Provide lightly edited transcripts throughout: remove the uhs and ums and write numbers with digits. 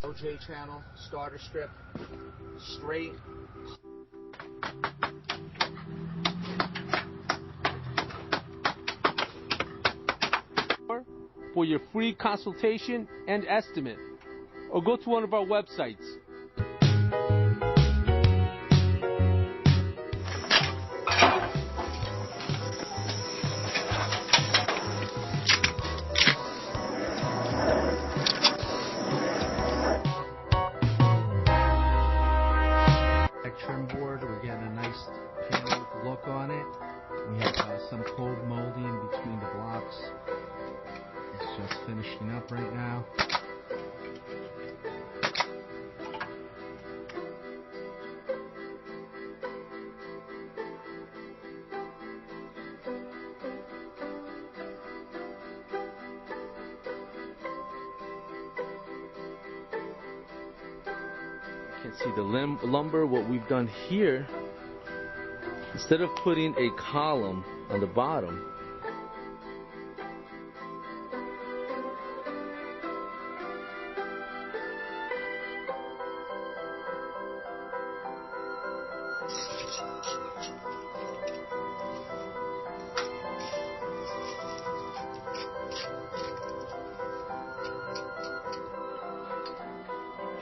OJ channel, starter strip, straight. For your free consultation and estimate, or go to one of our websites. Trim board, we're getting a nice pink look on it. We have some cold molding between the blocks. It's just finishing up right now. You can see the lumber. What we've done here, instead of putting a column on the bottom,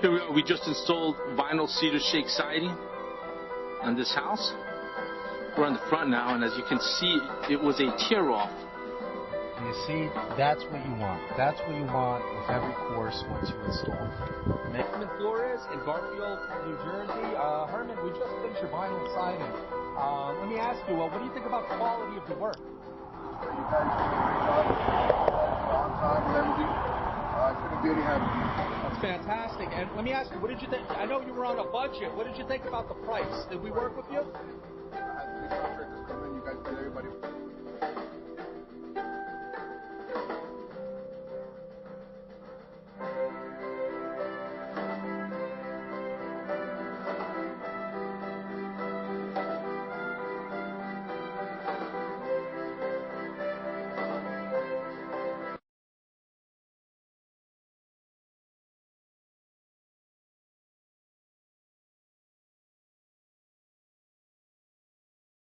here we are. We just installed vinyl cedar shake siding on this house. We're on the front now, and as you can see, it was a tear-off. You see, that's what you want. That's what you want with every course once you install. Herman Flores in Garfield, New Jersey. Herman, we just finished your vinyl siding. Let me ask you, what do you think about the quality of the work? You guys on time and everything. Couldn't be any happier. That's fantastic. And let me ask you, what did you think? I know you were on a budget. What did you think about the price? Did we work with you?